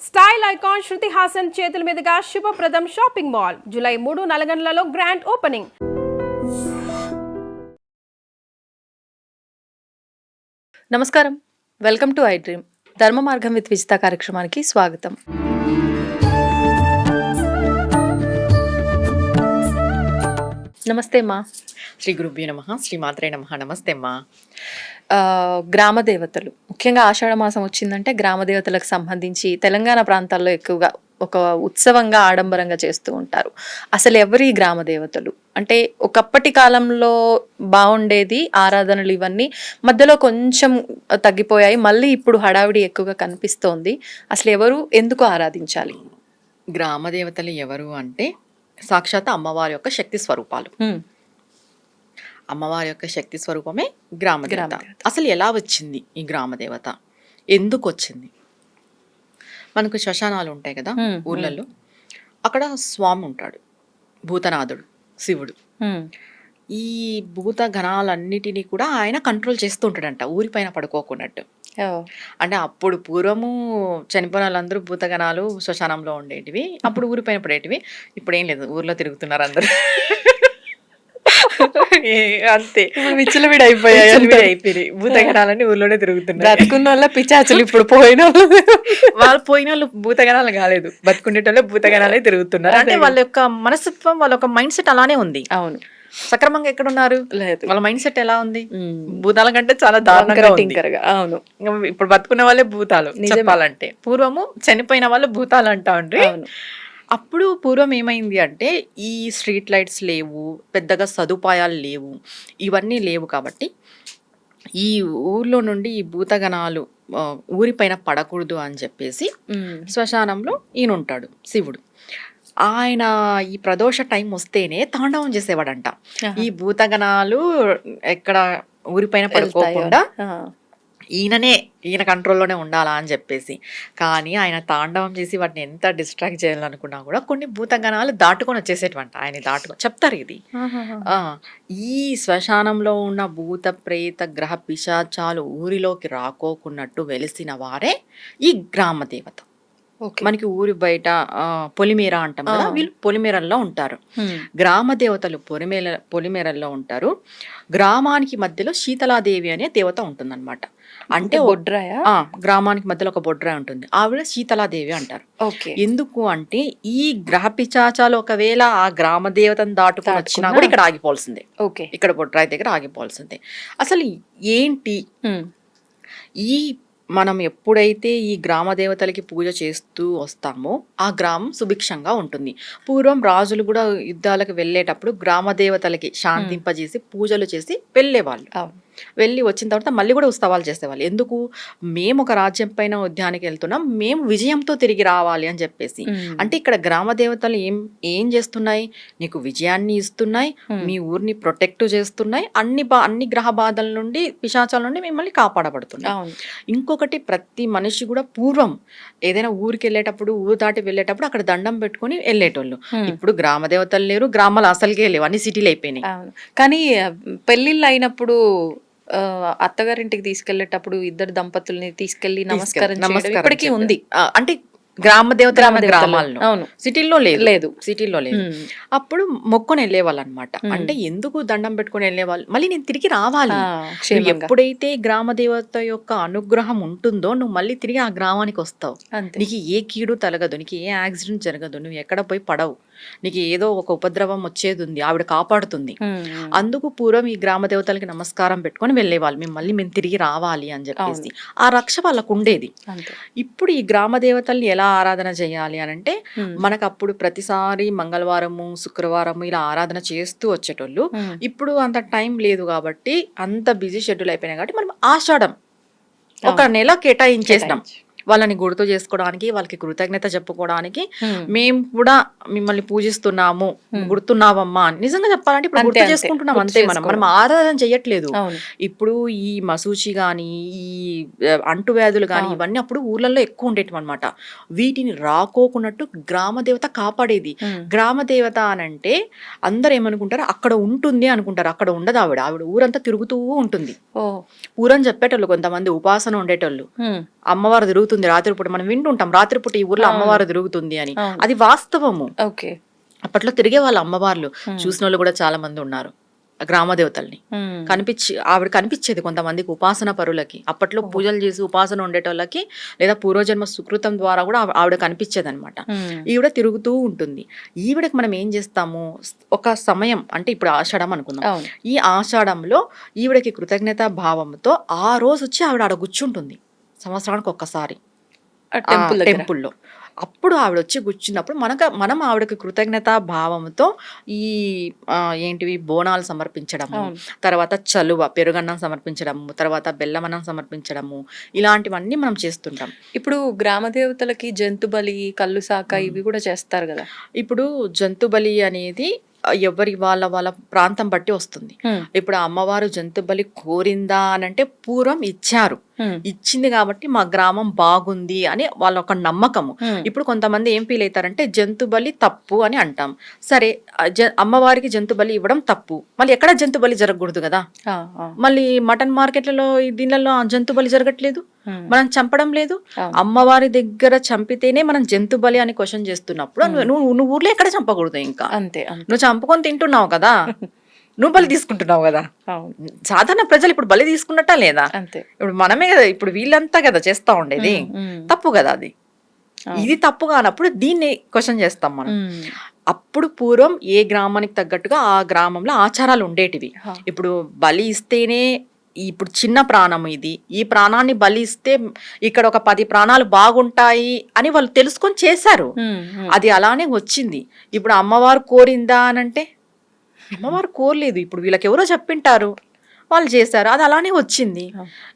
Style icon Shruti Haasan చేతుల మీదుగా శుభప్రదం షాపింగ్ మాల్ జూలై 3 నల్గొండలలో గ్రాండ్ ఓపెనింగ్. నమస్కారం, వెల్కమ్ టు ఐ డ్రీమ్. ధర్మ మార్గం విత్ విజిత కార్యక్రమానికి స్వాగతం. నమస్తే అమ్మా. శ్రీ గురుభ్యో నమః, శ్రీ మాత్రే నమః. నమస్తే అమ్మా. గ్రామ దేవతలు, ముఖ్యంగా ఆషాఢ మాసం వచ్చిందంటే గ్రామ దేవతలకు సంబంధించి తెలంగాణ ప్రాంతాల్లో ఎక్కువగా ఒక ఉత్సవంగా ఆడంబరంగా చేస్తూ ఉంటారు. అసలు ఎవరి గ్రామ దేవతలు అంటే ఒకప్పటి కాలంలో బాగుండేది ఆరాధనలు, ఇవన్నీ మధ్యలో కొంచెం తగ్గిపోయాయి, మళ్ళీ ఇప్పుడు హడావిడి ఎక్కువగా కనిపిస్తోంది. అసలు ఎవరు, ఎందుకు ఆరాధించాలి? గ్రామ దేవతలు ఎవరు అంటే సాక్షాత్ అమ్మవారి యొక్క శక్తి స్వరూపాలు. అమ్మవారి యొక్క శక్తి స్వరూపమే గ్రామ దేవత. అసలు ఎలా వచ్చింది ఈ గ్రామ దేవత, ఎందుకు వచ్చింది? మనకు శ్మశానాలు ఉంటాయి కదా ఊర్లలో, అక్కడ స్వామి ఉంటాడు, భూతనాథుడు, శివుడు. ఈ భూత గణాలన్నిటినీ కూడా ఆయన కంట్రోల్ చేస్తూ ఉంటాడంట, ఊరిపైన పడుకోకున్నట్టు. అంటే అప్పుడు పూర్వము చనిపోయిన వాళ్ళందరూ భూతగణాలు శ్మశానంలో ఉండేటివి, అప్పుడు ఊరిపైన పడేటివి. ఇప్పుడు ఏం లేదు, ఊర్లో తిరుగుతున్నారు అందరూ. అంతే, విచ్చలవిడి అయిపోయాయి. భూతగణాలన్నీ ఊర్లోనే తిరుగుతున్నారు. బ్రతుకున్న వాళ్ళ పిచాచులు, ఇప్పుడు పోయిన వాళ్ళు పోయిన వాళ్ళు భూతగణాలు కాలేదు, బతుకుండేటోళ్ళే భూతగణాలే తిరుగుతున్నారు. అంటే వాళ్ళ యొక్క మనస్తత్వం, వాళ్ళ యొక్క మైండ్ సెట్ అలానే ఉంది. అవును, సక్రమంగా ఎక్కడున్నారు, లేదు. వాళ్ళ మైండ్ సెట్ ఎలా ఉంది? భూతాల కంటే చాలా దారుణంగా ఉంది. అవును, ఇప్పుడు బతుకున్న వాళ్ళే భూతాలు చెప్పాలంటే. పూర్వము చనిపోయిన వాళ్ళు భూతాలు అంటా ఉండ్రి. అప్పుడు పూర్వం ఏమైంది అంటే ఈ స్ట్రీట్ లైట్స్ లేవు, పెద్దగా సదుపాయాలు లేవు, ఇవన్నీ లేవు. కాబట్టి ఈ ఊర్లో నుండి ఈ భూతగణాలు ఊరిపైన పడకూడదు అని చెప్పేసి శ్మశానంలో ఈయన ఉంటాడు, శివుడు. ఆయన ఈ ప్రదోష టైం వస్తేనే తాండవం చేసేవాడంట. ఈ భూతగణాలు ఎక్కడ ఊరిపైన పడుకోకుండా ఈయన కంట్రోల్లోనే ఉండాలా అని చెప్పేసి. కానీ ఆయన తాండవం చేసి వాటిని ఎంత డిస్ట్రాక్ట్ చేయాలనుకున్నా కూడా కొన్ని భూతగణాలు దాటుకొని వచ్చేసేటవంట. ఆయన దాటుకొని చెప్తారు ఇది. ఈ శ్మశానంలో ఉన్న భూత ప్రేత గ్రహ పిశాచాలు ఊరిలోకి రాకోకున్నట్టు వెలిసిన వారే ఈ గ్రామ దేవత. మనకి ఊరి బయట పొలిమేర అంటాం కదా, వీళ్ళు పొలిమేరల్లో ఉంటారు. గ్రామ దేవతలు పొలిమేరల్లో ఉంటారు. గ్రామానికి మధ్యలో శీతలాదేవి అనే దేవత ఉంటుందన్నమాట. అంటే బొడ్రాయ, గ్రామానికి మధ్యలో ఒక బొడ్రాయ ఉంటుంది, ఆవిడ శీతలాదేవి అంటారు. ఎందుకు అంటే ఈ గ్రహ పిచాచాలు ఒకవేళ ఆ గ్రామ దేవతను దాటుకుని వచ్చినా కూడా ఇక్కడ ఆగిపోవాల్సిందే. ఇక్కడ బొడ్రాయి దగ్గర ఆగిపోవాల్సిందే. అసలు ఏంటి ఈ మనం ఎప్పుడైతే ఈ గ్రామ దేవతలకి పూజ చేస్తూ వస్తామో ఆ గ్రామం సుభిక్షంగా ఉంటుంది. పూర్వం రాజులు కూడా యుద్ధాలకు వెళ్ళేటప్పుడు గ్రామ దేవతలకి శాంతింపజేసి పూజలు చేసి వెళ్ళేవాళ్ళు. వెళ్ళి వచ్చిన తర్వాత మళ్ళీ కూడా ఉత్సవాలు చేసేవాళ్ళు. ఎందుకు? మేము ఒక రాజ్యం పైన ఉద్యానికి వెళ్తున్నాం, మేము విజయంతో తిరిగి రావాలి అని చెప్పేసి. అంటే ఇక్కడ గ్రామ దేవతలు ఏం చేస్తున్నాయి? నీకు విజయాన్ని ఇస్తున్నాయి, మీ ఊరిని ప్రొటెక్ట్ చేస్తున్నాయి, అన్ని గ్రహ బాధల నుండి, పిశాచాల నుండి మిమ్మల్ని కాపాడబడుతున్నాయి. ఇంకొకటి, ప్రతి మనిషి కూడా పూర్వం ఏదైనా ఊరికి వెళ్ళేటప్పుడు, ఊరు దాటి వెళ్ళేటప్పుడు అక్కడ దండం పెట్టుకుని వెళ్ళేటోళ్ళు. ఇప్పుడు గ్రామ దేవతలు లేరు, గ్రామాలు అసలుకే లేవు, అన్ని సిటీలు అయిపోయినాయి. కానీ పెళ్లిళ్ళు అయినప్పుడు అత్తగారింటికి తీసుకెళ్లేటప్పుడు ఇద్దరు దంపతుల్ని తీసుకెళ్లి నమస్కారం ఇప్పటికీ ఉంది. అంటే గ్రామ దేవత గ్రామాల్లో, సిటీల్లో లేదు. అప్పుడు మొక్కుని వెళ్ళేవాళ్ళు అనమాట. అంటే ఎందుకు దండం పెట్టుకుని వెళ్ళేవాళ్ళు? మళ్ళీ నేను తిరిగి రావాలి. ఎప్పుడైతే గ్రామ దేవత యొక్క అనుగ్రహం ఉంటుందో నువ్వు మళ్ళీ తిరిగి ఆ గ్రామానికి వస్తావు. నీకు ఏ కీడు తలగదు, నీకు ఏ యాక్సిడెంట్ జరగదు, నువ్వు ఎక్కడ పోయి పడవు, నీకు ఏదో ఒక ఉపద్రవం వచ్చేది ఉంది, ఆవిడ కాపాడుతుంది. అందుకు పూర్వం ఈ గ్రామ దేవతలకి నమస్కారం పెట్టుకొని వెళ్ళేవాళ్ళు, మేము తిరిగి రావాలి అని చెప్పేసి. ఆ రక్ష వాళ్ళకు ఉండేది. ఇప్పుడు ఈ గ్రామ దేవతల్ని ఎలా ఆరాధన చేయాలి అని అంటే, మనకు అప్పుడు ప్రతిసారి మంగళవారము, శుక్రవారము ఇలా ఆరాధన చేస్తూ వచ్చేటోళ్ళు. ఇప్పుడు అంత టైం లేదు కాబట్టి, అంత బిజీ షెడ్యూల్ అయిపోయినాయి కాబట్టి మనం ఆషాఢం ఒక నెల కేటాయించేసినాం వాళ్ళని గుర్తు చేసుకోవడానికి, వాళ్ళకి కృతజ్ఞత చెప్పుకోవడానికి. మేము కూడా మిమ్మల్ని పూజిస్తున్నాము, గుర్తున్నావమ్మా అని నిజంగా చెప్పాలంటే ఇప్పుడు గుర్తు చేసుకుంటున్నాం అంతే. మనం ఆరాధన చెయ్యట్లేదు. ఇప్పుడు ఈ మసూచి గాని, ఈ అంటువ్యాధులు గాని, ఇవన్నీ అప్పుడు ఊర్లలో ఎక్కువ ఉండేటివి అనమాట. వీటిని రాకోకున్నట్టు గ్రామ దేవత కాపాడేది. గ్రామ దేవత అనంటే అందరు ఏమనుకుంటారు, అక్కడ ఉంటుంది అనుకుంటారు. అక్కడ ఉండదు ఆవిడ ఊరంతా తిరుగుతూ ఉంటుంది. ఊరని చెప్పేటోళ్ళు కొంతమంది, ఉపాసన ఉండేటోళ్ళు, అమ్మవారు తిరుగుతూ తిరుగుతుంది రాత్రిపూట, మనం వింటుంటాం రాత్రిపూట ఈ ఊర్లో అమ్మవారు తిరుగుతుంది అని. అది వాస్తవము. ఓకే. అప్పట్లో తిరిగే వాళ్ళ అమ్మవార్లు చూసిన వాళ్ళు కూడా చాలా మంది ఉన్నారు. గ్రామ దేవతల్ని ఆవిడ కనిపించేది కొంతమందికి, ఉపాసన పరులకి, అప్పట్లో పూజలు చేసి ఉపాసన ఉండేటోళ్ళకి లేదా పూర్వజన్మ సుకృతం ద్వారా కూడా ఆవిడ కనిపించేది అనమాట. ఈవిడ తిరుగుతూ ఉంటుంది. ఈవిడకి మనం ఏం చేస్తాము, ఒక సమయం అంటే ఇప్పుడు ఆషాఢం అనుకుందాం, ఈ ఆషాఢంలో ఈవిడకి కృతజ్ఞతా భావంతో ఆ రోజు వచ్చి ఆవిడ ఆడ కూర్చుంటుంది సంవత్సరానికి ఒక్కసారి టెంపుల్లో. అప్పుడు ఆవిడ వచ్చి కూర్చున్నప్పుడు మనం ఆవిడకి కృతజ్ఞతా భావంతో ఈ ఏంటివి బోనాలు సమర్పించడము, తర్వాత చలువ పెరుగన్నం సమర్పించడము, తర్వాత బెల్లమన్నం సమర్పించడము, ఇలాంటివన్నీ మనం చేస్తుంటాం. ఇప్పుడు గ్రామ దేవతలకి జంతు బలి, కళ్ళు సాక ఇవి కూడా చేస్తారు కదా. ఇప్పుడు జంతు బలి అనేది ఎవరి వాళ్ళ ప్రాంతం బట్టి వస్తుంది. ఇప్పుడు అమ్మవారు జంతు బలి కోరిందా అని అంటే పూర్వం ఇచ్చారు, ఇచ్చింది కాబట్టి మా గ్రామం బాగుంది అని వాళ్ళ ఒక నమ్మకము. ఇప్పుడు కొంతమంది ఏం ఫీల్ అవుతారంటే జంతు బలి తప్పు అని అంటాం. సరే, అమ్మవారికి జంతు బలి ఇవ్వడం తప్పు, మళ్ళీ ఎక్కడ జంతు బలి జరగకూడదు కదా. మళ్ళీ మటన్ మార్కెట్లలో దీనిలలో జంతు బలి జరగట్లేదు, మనం చంపడం లేదు. అమ్మవారి దగ్గర చంపితేనే మనం జంతు బలి అని క్వశ్చన్ చేస్తున్నప్పుడు నువ్వు ఊర్లో ఎక్కడ చంపకూడదు, ఇంకా అంతే, నువ్వు చంపుకొని తింటున్నావు కదా, నువ్వు బలి తీసుకుంటున్నావు కదా. సాధారణ ప్రజలు ఇప్పుడు బలి తీసుకున్నట్టా లేదా? ఇప్పుడు మనమే కదా, ఇప్పుడు వీళ్ళంతా కదా చేస్తా ఉండేది, తప్పు కదా అది. ఇది తప్పు కానప్పుడు దీన్ని క్వశ్చన్ చేస్తాం మనం. అప్పుడు పూర్వం ఏ గ్రామానికి తగ్గట్టుగా ఆ గ్రామంలో ఆచారాలు ఉండేటివి. ఇప్పుడు బలి ఇస్తేనే, ఇప్పుడు చిన్న ప్రాణం ఇది, ఈ ప్రాణాన్ని బలి ఇస్తే ఇక్కడ ఒక 10 ప్రాణాలు బాగుంటాయి అని వాళ్ళు తెలుసుకొని చేశారు. అది అలానే వచ్చింది. ఇప్పుడు అమ్మవారు కోరిందా అనంటే అమ్మవారు కోరలేదు, ఇప్పుడు వీళ్ళకి ఎవరో చెప్పింటారు, వాళ్ళు చేశారు, అది అలానే వచ్చింది.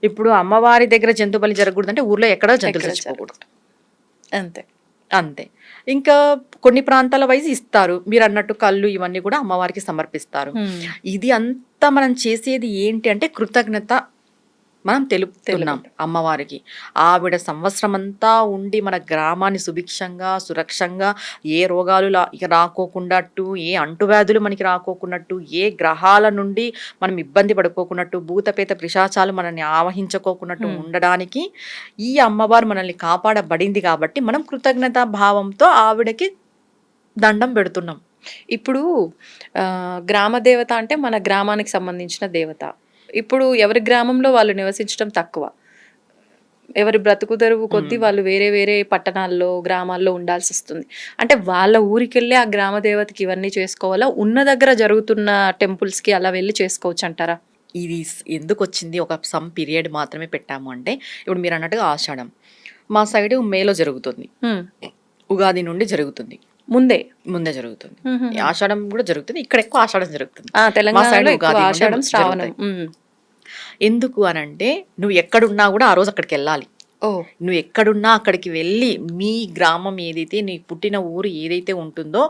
ఇప్పుడు అమ్మవారి దగ్గర జంతు బలి జరగకూడదు అంటే ఊర్లో ఎక్కడో జంతువులు చచ్చిపోకూడదు, అంతే అంతే. ఇంకా కొన్ని ప్రాంతాల వైజ్ ఇస్తారు, మీరు అన్నట్టు కళ్ళు ఇవన్నీ కూడా అమ్మవారికి సమర్పిస్తారు. ఇది అంతా మనం చేసేది ఏంటి అంటే కృతజ్ఞత మనం తెలుపుతున్నాం అమ్మవారికి. ఆవిడ సంవత్సరం అంతా ఉండి మన గ్రామాన్ని సుభిక్షంగా సురక్షంగా, ఏ రోగాలు రాకోకున్నట్టు, ఏ అంటువ్యాధులు మనకి రాకోకున్నట్టు, ఏ గ్రహాల నుండి మనం ఇబ్బంది పడుకోకున్నట్టు, భూతపేత పిశాచాలు మనల్ని ఆవహించుకోకున్నట్టు ఉండడానికి ఈ అమ్మవారు మనల్ని కాపాడబడింది. కాబట్టి మనం కృతజ్ఞతా భావంతో ఆవిడకి దండం పెడుతున్నాం. ఇప్పుడు గ్రామ దేవత అంటే మన గ్రామానికి సంబంధించిన దేవత. ఇప్పుడు ఎవరి గ్రామంలో వాళ్ళు నివసించడం తక్కువ, ఎవరి బ్రతుకు తెరువు కొద్దీ వాళ్ళు వేరే వేరే పట్టణాల్లో గ్రామాల్లో ఉండాల్సి వస్తుంది. అంటే వాళ్ళ ఊరికి వెళ్ళి ఆ గ్రామ దేవతకి ఇవన్నీ చేసుకోవాలా, ఉన్న దగ్గర జరుగుతున్న టెంపుల్స్కి అలా వెళ్ళి చేసుకోవచ్చు అంటారా? ఇది ఎందుకు వచ్చింది, ఒక సమ్ పీరియడ్ మాత్రమే పెట్టాము అంటే, ఇప్పుడు మీరు అన్నట్టుగా ఆషాఢం మా సైడ్ మేలో జరుగుతుంది, ఉగాది నుండి జరుగుతుంది, ముందే జరుగుతుంది. ఆషాఢం కూడా జరుగుతుంది, ఇక్కడ ఎక్కువ ఆషాఢం జరుగుతుంది, తెలంగాణలో ఆషాఢం శ్రావణం. ఎందుకు అనంటే నువ్వు ఎక్కడున్నా కూడా ఆ రోజు అక్కడికి వెళ్ళాలి. నువ్వు ఎక్కడున్నా అక్కడికి వెళ్ళి మీ గ్రామం ఏదైతే, నీ పుట్టిన ఊరు ఏదైతే ఉంటుందో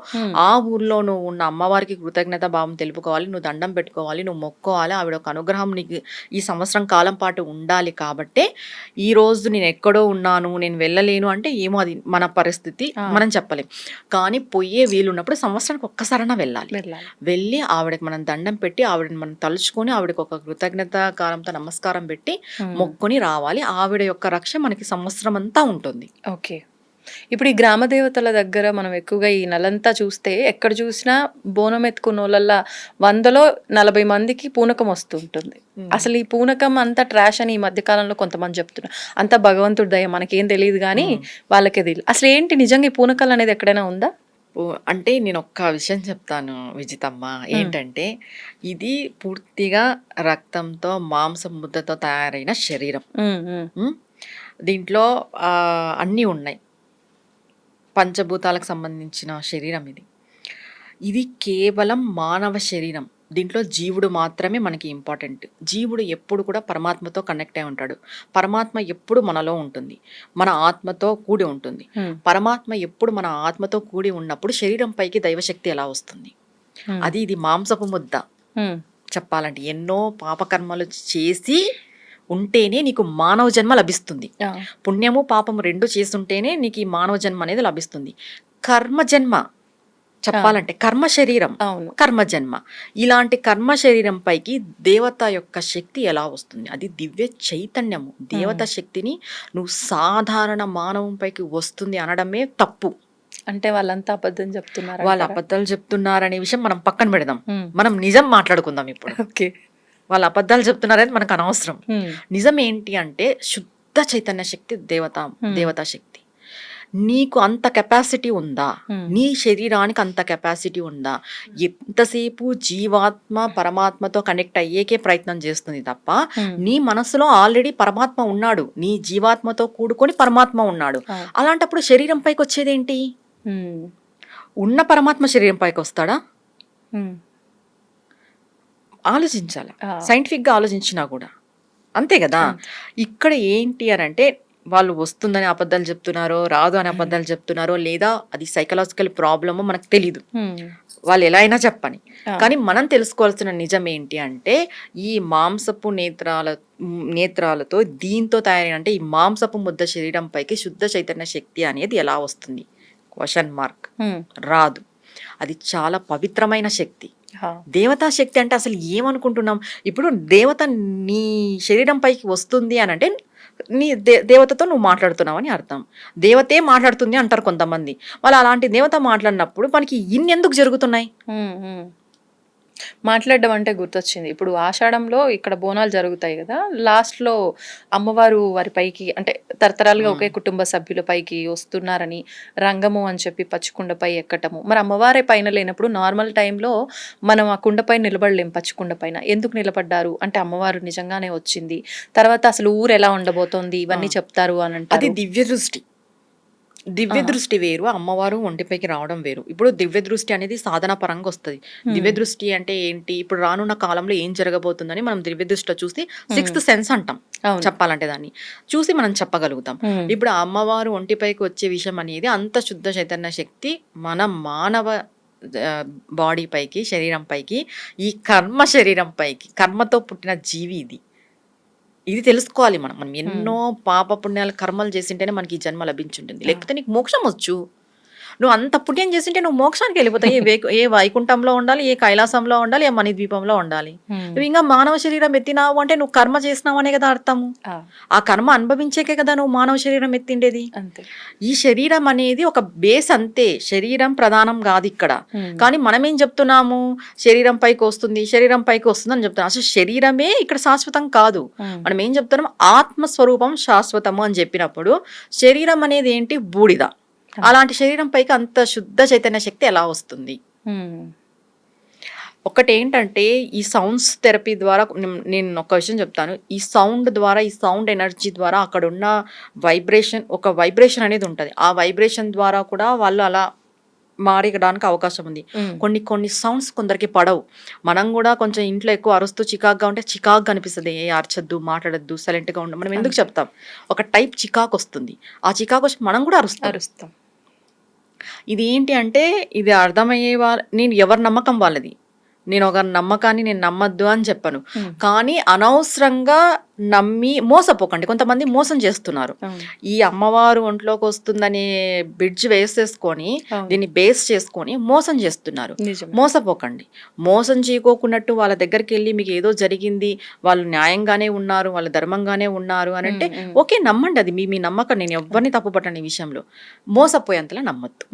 ఆ ఊర్లో నువ్వు ఉన్న అమ్మవారికి కృతజ్ఞత భావం తెలుపుకోవాలి, నువ్వు దండం పెట్టుకోవాలి, నువ్వు మొక్కోవాలి. ఆవిడ ఒక అనుగ్రహం నీకు ఈ సంవత్సరం కాలం పాటు ఉండాలి. కాబట్టి ఈ రోజు నేను ఎక్కడో ఉన్నాను, నేను వెళ్ళలేను అంటే ఏమో అది మన పరిస్థితి, మనం చెప్పలేం. కానీ పోయే వీలున్నప్పుడు సంవత్సరానికి ఒక్కసారైనా వెళ్ళి ఆవిడకి మనం దండం పెట్టి, ఆవిడని మనం తలుచుకొని ఆవిడకి ఒక కృతజ్ఞత కాలంతో నమస్కారం పెట్టి మొక్కుని రావాలి. ఆవిడ యొక్క రక్ష మనకి సంవత్సరం అంతా ఉంటుంది. ఓకే. ఇప్పుడు ఈ గ్రామ దేవతల దగ్గర మనం ఎక్కువగా ఈ నెలంతా చూస్తే ఎక్కడ చూసినా బోనం ఎత్తుకున్న వాళ్ళ 100లో 40 మందికి పూనకం వస్తుంటుంది. అసలు ఈ పూనకం అంతా ట్రాష్ అని ఈ మధ్య కాలంలో కొంతమంది చెప్తున్నారు. అంతా భగవంతుడి దయ, మనకేం తెలియదు కానీ వాళ్ళకే తెలియదు. అసలు ఏంటి నిజంగా ఈ పూనకాలు అనేది ఎక్కడైనా ఉందా? అంటే నేను ఒక్క విషయం చెప్తాను విజితమ్మ, ఏంటంటే ఇది పూర్తిగా రక్తంతో మాంసం ముద్దతో తయారైన శరీరం. దీంట్లో అన్నీ ఉన్నాయి, పంచభూతాలకు సంబంధించిన శరీరం ఇది కేవలం మానవ శరీరం. దీంట్లో జీవుడు మాత్రమే మనకి ఇంపార్టెంట్. జీవుడు ఎప్పుడు కూడా పరమాత్మతో కనెక్ట్ అయి ఉంటాడు. పరమాత్మ ఎప్పుడు మనలో ఉంటుంది, మన ఆత్మతో కూడి ఉంటుంది. పరమాత్మ ఎప్పుడు మన ఆత్మతో కూడి ఉన్నప్పుడు శరీరం పైకి దైవశక్తి ఎలా వస్తుంది? ఇది మాంసపు ముద్ద. చెప్పాలంటే ఎన్నో పాపకర్మలు చేసి ఉంటేనే నీకు మానవ జన్మ లభిస్తుంది. పుణ్యము పాపము 2 చేస్తుంటేనే నీకు ఈ మానవ జన్మ అనేది లభిస్తుంది. కర్మ జన్మ చెప్పాలంటే కర్మ శరీరం, అవును. కర్మ జన్మ. ఇలాంటి కర్మ శరీరం పైకి దేవత యొక్క శక్తి ఎలా వస్తుంది? అది దివ్య చైతన్యము. దేవత శక్తిని నువ్వు సాధారణ మానవం పైకి వస్తుంది అనడమే తప్పు. అంటే వాళ్ళంతా అబద్ధం చెప్తున్నారు. వాళ్ళు అబద్ధాలు చెప్తున్నారనే విషయం మనం పక్కన పెడదాం. మనం నిజం మాట్లాడుకుందాం ఇప్పుడు. ఓకే. వాళ్ళు అబద్ధాలు చెప్తున్నారని మనకు అనవసరం. నిజం ఏంటి అంటే శుద్ధ చైతన్య శక్తి దేవతా శక్తి. నీకు అంత కెపాసిటీ ఉందా? నీ శరీరానికి అంత కెపాసిటీ ఉందా? ఎంతసేపు జీవాత్మ పరమాత్మతో కనెక్ట్ అయ్యేకే ప్రయత్నం చేస్తుంది తప్ప నీ మనసులో ఆల్రెడీ పరమాత్మ ఉన్నాడు. నీ జీవాత్మతో కూడుకొని పరమాత్మ ఉన్నాడు. అలాంటప్పుడు శరీరం పైకి వచ్చేదేంటి? ఉన్న పరమాత్మ శరీరం పైకి వస్తాడా? ఆలోచించాలి. సైంటిఫిక్ గా ఆలోచించినా కూడా అంతే కదా. ఇక్కడ ఏంటి అని అంటే వాళ్ళు వస్తుందని అబద్ధాలు చెప్తున్నారో, రాదు అని అబద్ధాలు చెప్తున్నారో, లేదా అది సైకలాజికల్ ప్రాబ్లమో మనకు తెలీదు. వాళ్ళు ఎలా అయినా చెప్పని. కానీ మనం తెలుసుకోవాల్సిన నిజం ఏంటి అంటే ఈ మాంసపు నేత్రాలతో దీంతో తయారైన అంటే ఈ మాంసపు ముద్ద శరీరం పైకి శుద్ధ చైతన్య శక్తి అనేది ఎలా వస్తుంది? Question mark. రాదు. అది చాలా పవిత్రమైన శక్తి. దేవతా శక్తి అంటే అసలు ఏమనుకుంటున్నాం? ఇప్పుడు దేవత నీ శరీరం పైకి వస్తుంది అని అంటే నీ దేవతతో నువ్వు మాట్లాడుతున్నావు అని అర్థం. దేవతే మాట్లాడుతుంది అంటారు కొంతమంది. వాళ్ళు అలాంటి దేవత మాట్లాడినప్పుడు మనకి ఇన్నెందుకు జరుగుతున్నాయి? మాట్లాడడం అంటే గుర్తొచ్చింది. ఇప్పుడు ఆషాఢంలో ఇక్కడ బోనాలు జరుగుతాయి కదా, లాస్ట్లో అమ్మవారు వారి పైకి అంటే తరతరాలుగా ఒకే కుటుంబ సభ్యుల పైకి వస్తున్నారని రంగము అని చెప్పి పచ్చికుండపై ఎక్కటము. మరి అమ్మవారే పైన లేనప్పుడు నార్మల్ టైంలో మనం ఆ కుండపై నిలబడలేం. పచ్చికుండ పైన ఎందుకు నిలబడ్డారు అంటే అమ్మవారు నిజంగానే వచ్చింది, తర్వాత అసలు ఊరు ఎలా ఉండబోతోంది ఇవన్నీ చెప్తారు అని అంటే అది దివ్య దృష్టి. దివ్య దృష్టి వేరు, అమ్మవారు ఒంటిపైకి రావడం వేరు. ఇప్పుడు దివ్య దృష్టి అనేది సాధన పరంగా వస్తుంది. దివ్య దృష్టి అంటే ఏంటి? ఇప్పుడు రానున్న కాలంలో ఏం జరగబోతుందని మనం దివ్య దృష్టిలో చూసి సిక్స్త్ సెన్స్ అంటాం చెప్పాలంటే, దాన్ని చూసి మనం చెప్పగలుగుతాం. ఇప్పుడు అమ్మవారు ఒంటిపైకి వచ్చే విషయం అనేది అంత శుద్ధ చైతన్య శక్తి మన మానవ బాడీ పైకి, శరీరం పైకి, ఈ కర్మ శరీరం పైకి, కర్మతో పుట్టిన జీవి ఇది తెలుసుకోవాలి. మనం ఎన్నో పాప పుణ్యాలు కర్మలు చేసింటేనే మనకి ఈ జన్మ లభించుంటుంది. లేకపోతే నీకు మోక్షం వచ్చు. నువ్వు అంత పుణ్యం చేసింటే నువ్వు మోక్షానికి వెళ్ళిపోతాయి. ఏ వైకుంఠంలో ఉండాలి, ఏ కైలాసంలో ఉండాలి, ఏ మణిద్వీపంలో ఉండాలి. నువ్వు ఇంకా మానవ శరీరం ఎత్తినావు అంటే నువ్వు కర్మ చేసినావు అనే కదా అర్థము. ఆ కర్మ అనుభవించేకే కదా నువ్వు మానవ శరీరం ఎత్తిండేది. ఈ శరీరం అనేది ఒక బేస్ అంతే, శరీరం ప్రధానం కాదు ఇక్కడ. కానీ మనం ఏం చెప్తున్నాము? శరీరం పైకి వస్తుంది, శరీరం పైకి వస్తుంది అని చెప్తున్నాం. అసలు శరీరమే ఇక్కడ శాశ్వతం కాదు. మనం ఏం చెప్తున్నాం? ఆత్మస్వరూపం శాశ్వతము అని చెప్పినప్పుడు శరీరం అనేది ఏంటి? బూడిద. అలాంటి శరీరం పైకి అంత శుద్ధ చైతన్య శక్తి ఎలా వస్తుంది? ఒకటి ఏంటంటే ఈ సౌండ్స్ థెరపీ ద్వారా నేను ఒక విషయం చెప్తాను. ఈ సౌండ్ ద్వారా, ఈ సౌండ్ ఎనర్జీ ద్వారా అక్కడ ఉన్న ఒక వైబ్రేషన్ అనేది ఉంటుంది. ఆ వైబ్రేషన్ ద్వారా కూడా వాళ్ళు అలా మారడానికి అవకాశం ఉంది. కొన్ని సౌండ్స్ కొందరికి పడవు. మనం కూడా కొంచెం ఇంట్లో ఎక్కువ అరుస్తూ చికాగ్గా ఉంటే చికాగ్గా అనిపిస్తుంది. ఏ అరచద్దు, మాట్లాడద్దు, సైలెంట్గా ఉండ. మనం ఎందుకు చెప్తాం? ఒక టైప్ చికాకు వస్తుంది. ఆ చికాకు వచ్చి మనం కూడా అరుస్తాం. ఇది ఏంటి అంటే ఇది అర్థమయ్యే నేను ఎవరి నమ్మకం వాళ్ళది. నేను ఒక నమ్మకాన్ని నేను నమ్మద్దు అని చెప్పను. కానీ అనవసరంగా నమ్మి మోసపోకండి. కొంతమంది మోసం చేస్తున్నారు. ఈ అమ్మవారు ఒంట్లోకి వస్తుందనే బ్రిడ్జ్ వేసేసుకొని దీన్ని బేస్ చేసుకొని మోసం చేస్తున్నారు. మోసపోకండి. మోసం చేయకోకున్నట్టు వాళ్ళ దగ్గరికి వెళ్ళి మీకు ఏదో జరిగింది, వాళ్ళు న్యాయంగానే ఉన్నారు, వాళ్ళు ధర్మంగానే ఉన్నారు అని అంటే ఓకే, నమ్మండి. అది మీ నమ్మకం. నేను ఎవరిని తప్పుపట్టను ఈ విషయంలో. మోసపోయేంతలా నమ్మద్దు.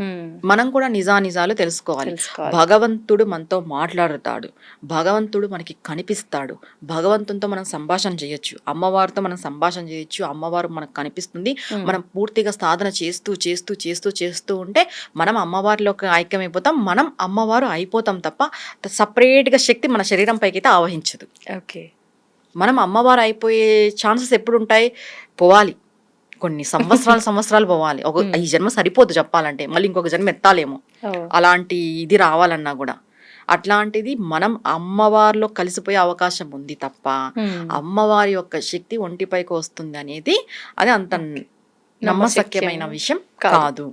మనం కూడా నిజాలు తెలుసుకోవాలి. భగవంతుడు మనతో మాట్లాడుతాడు, భగవంతుడు మనకి కనిపిస్తాడు, భగవంతునితో మనం సంభాషణ చేయొచ్చు, అమ్మవారితో మనం సంభాషణ చేయొచ్చు, అమ్మవారు మనకు కనిపిస్తుంది. మనం పూర్తిగా సాధన చేస్తూ ఉంటే మనం అమ్మవారిలోకి ఐక్యమైపోతాం. మనం అమ్మవారు అయిపోతాం తప్ప సపరేట్గా శక్తి మన శరీరం పైకి అయితే ఆవహించదు. ఓకే, మనం అమ్మవారు అయిపోయే ఛాన్సెస్ ఎప్పుడు ఉంటాయి? పోవాలి, కొన్ని సంవత్సరాలు పోవాలి. ఈ జన్మ సరిపోదు చెప్పాలంటే, మళ్ళీ ఇంకొక జన్మ ఎత్తాలేమో అలాంటి ఇది రావాలన్నా కూడా. అట్లాంటిది మనం అమ్మవారిలో కలిసిపోయే అవకాశం ఉంది తప్ప అమ్మవారి యొక్క శక్తి ఒంటిపైకి వస్తుంది అనేది అది అంత నమ్మశక్యమైన విషయం కాదు.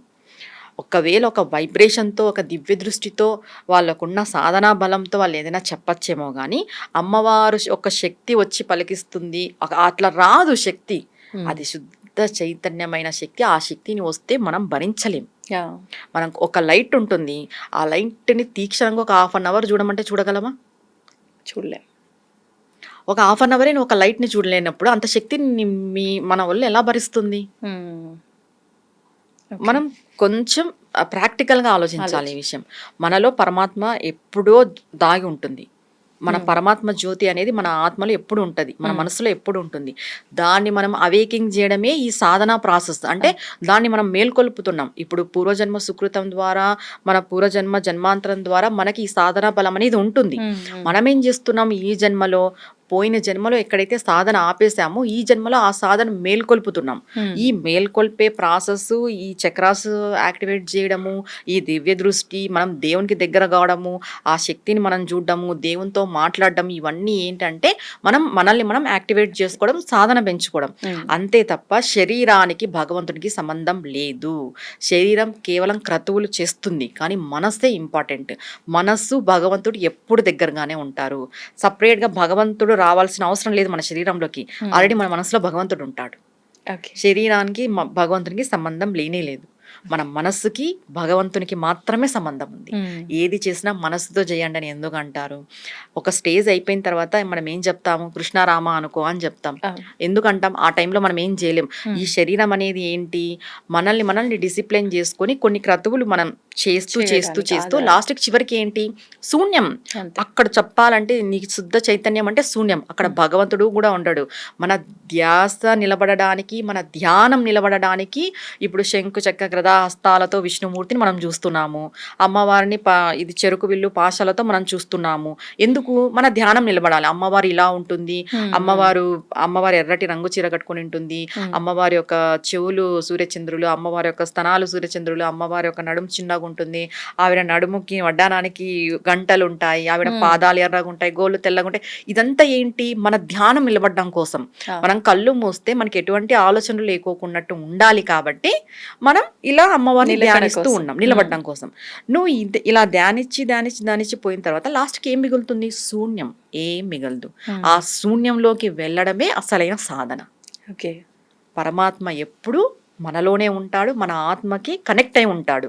ఒకవేళ ఒక వైబ్రేషన్తో, ఒక దివ్య దృష్టితో, వాళ్ళకున్న సాధనా బలంతో వాళ్ళు ఏదైనా చెప్పచ్చేమో కానీ అమ్మవారు ఒక శక్తి వచ్చి పలికిస్తుంది అట్లా రాదు శక్తి. అది శుద్ధ చైతన్యమైన శక్తి. ఆ శక్తిని వస్తే మనం భరించలేం. మనం ఒక లైట్ ఉంటుంది, ఆ లైట్ని తీక్షణంగా ఒక 1/2 అవర్ చూడమంటే చూడగలమా? చూడలేం. ఒక 1/2 అవరే నువ్వు ఒక లైట్ని చూడలేనప్పుడు అంత శక్తిని మన ఒళ్ళు ఎలా భరిస్తుంది? మనం కొంచెం ప్రాక్టికల్గా ఆలోచించాలి ఈ విషయం. మనలో పరమాత్మ ఎప్పుడో దాగి ఉంటుంది. మన పరమాత్మ జ్యోతి అనేది మన ఆత్మలో ఎప్పుడు ఉంటుంది, మన మనసులో ఎప్పుడు ఉంటుంది. దాన్ని మనం అవేకింగ్ చేయడమే ఈ సాధనా ప్రాసెస్. అంటే దాన్ని మనం మేల్కొల్పుతున్నాం. ఇప్పుడు పూర్వజన్మ సుకృతం ద్వారా, మన పూర్వజన్మ జన్మాంతరం ద్వారా మనకి ఈ సాధనా బలం అనేది ఉంటుంది. మనం ఏం చేస్తున్నాం ఈ జన్మలో, పోయిన జన్మలో ఎక్కడైతే సాధన ఆపేసామో ఈ జన్మలో ఆ సాధన మేల్కొల్పుతున్నాం. ఈ మేల్కొల్పే ప్రాసెస్, ఈ చక్రాస్ యాక్టివేట్ చేయడము, ఈ దివ్య దృష్టి, మనం దేవునికి దగ్గర కావడము, ఆ శక్తిని మనం చూడడము, దేవునితో మాట్లాడడం, ఇవన్నీ ఏంటంటే మనల్ని మనం యాక్టివేట్ చేసుకోవడం, సాధన పెంచుకోవడం. అంతే తప్ప శరీరానికి భగవంతుడికి సంబంధం లేదు. శరీరం కేవలం క్రతువులు చేస్తుంది, కానీ మనస్సే ఇంపార్టెంట్. మనస్సు భగవంతుడు ఎప్పుడు దగ్గరగానే ఉంటారు. సపరేట్గా భగవంతుడు రావాల్సిన అవసరం లేదు మన శరీరంలోకి. ఆల్రెడీ మన మనసులో భగవంతుడు ఉంటాడు. శరీరానికి భగవంతునికి సంబంధం లేనే లేదు. మన మనస్సుకి భగవంతునికి మాత్రమే సంబంధం ఉంది. ఏది చేసినా మనస్సుతో చేయండి అని ఎందుకు అంటారు? ఒక స్టేజ్ అయిపోయిన తర్వాత మనం ఏం చెప్తాము? కృష్ణారామ అనుకో అని చెప్తాం. ఎందుకంటాం? ఆ టైంలో మనం ఏం చేయలేం. ఈ శరీరం అనేది ఏంటి? మనల్ని డిసిప్లిన్ చేసుకొని కొన్ని క్రతువులు మనం చేస్తూ లాస్ట్కి చివరికి ఏంటి? శూన్యం. అక్కడ చెప్పాలంటే నీకు శుద్ధ చైతన్యం అంటే శూన్యం. అక్కడ భగవంతుడు కూడా ఉండడు. మన ధ్యాస నిలబడడానికి, మన ధ్యానం నిలబడడానికి ఇప్పుడు శంకు చక్ర గదా హస్తాలతో విష్ణుమూర్తిని మనం చూస్తున్నాము. అమ్మవారిని ఇది చెరుకు విల్లు పాశాలతో మనం చూస్తున్నాము. ఎందుకు? మన ధ్యానం నిలబడాలి. అమ్మవారు ఇలా ఉంటుంది, అమ్మవారు ఎర్రటి రంగు చీర కట్టుకుని ఉంటుంది, అమ్మవారి యొక్క చెవులు సూర్యచంద్రులు, అమ్మవారి యొక్క స్తనాలు సూర్యచంద్రులు, అమ్మవారి యొక్క నడుము చిన్నగా ఉంటుంది, ఆవిడ నడుముకి వడ్డానానికి గంటలు ఉంటాయి, ఆవిడ పాదాలు ఎర్రగా ఉంటాయి, గోళ్ళు తెల్లగా ఉంటాయి. ఇదంతా ఏంటి? మన ధ్యానం నిలబడడం కోసం. మనం కళ్ళు మూస్తే మనకి ఎటువంటి ఆలోచనలు లేకోకున్నట్టు ఉండాలి. కాబట్టి మనం ఇలా అమ్మవారిని ధ్యానిస్తూ ఉన్నాం నిలబడడం కోసం. నువ్వు ఇలా ధ్యానించి పోయిన తర్వాత లాస్ట్కి ఏం మిగులుతుంది? శూన్యం. ఏం మిగలదు. ఆ శూన్యంలోకి వెళ్ళడమే అసలైన సాధన. పరమాత్మ ఎప్పుడు మనలోనే ఉంటాడు, మన ఆత్మకి కనెక్ట్ అయి ఉంటాడు.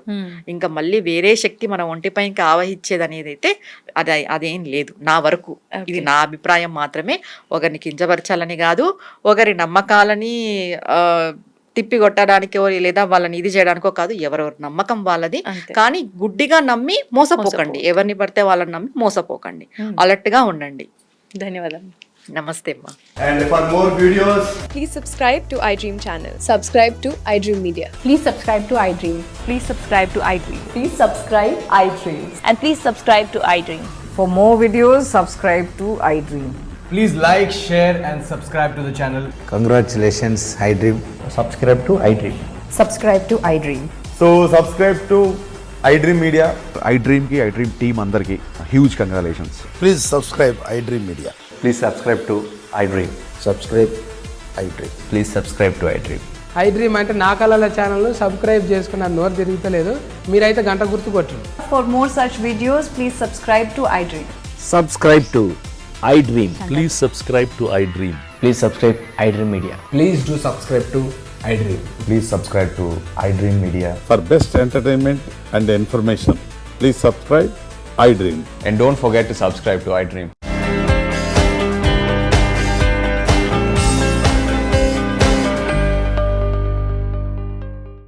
ఇంకా మళ్ళీ వేరే శక్తి మన ఒంటిపైకి ఆవహించేది అనేది అయితే అదేం లేదు నా వరకు. ఇది నా అభిప్రాయం మాత్రమే. ఒకరిని కించపరచాలని కాదు, ఒకరి నమ్మకాలని తిప్పి కొట్టడానికో లేదా వాళ్ళని ఇది చేయడానికో కాదు. ఎవరెవరి నమ్మకం వాళ్ళది. కానీ గుడ్డిగా నమ్మి మోసపోకండి. ఎవరిని పడితే వాళ్ళని నమ్మి మోసపోకండి. అలర్ట్ గా ఉండండి. ధన్యవాదాలు. నమస్తే అమ్మా. And for more videos, Please subscribe to iDream channel. Subscribe to iDream Media. Please subscribe to iDream. Please subscribe to iDream. Please subscribe iDream. And please subscribe to iDream. For more videos, subscribe to iDream. please like, share and subscribe to the channel. Congratulations, iDream. Subscribe to iDream. Subscribe to iDream. So subscribe to iDream Media. iDream ki iDream team andarki huge congratulations. Please subscribe iDream Media. Please subscribe to iDream. Subscribe iDream. Please subscribe to iDream. iDream అంటే నా కళల ఛానల్ను subscribe చేసుకున్న నోరు తిరుగుతలేదు. మీరైతే గంట గుర్తు కొట్టండి. For more such videos, please subscribe to iDream. Subscribe to iDream. Please subscribe to iDream. Please subscribe iDream Media. Please do subscribe to iDream. Please subscribe to iDream Media. For best entertainment and information, please subscribe iDream. And don't forget to subscribe to iDream.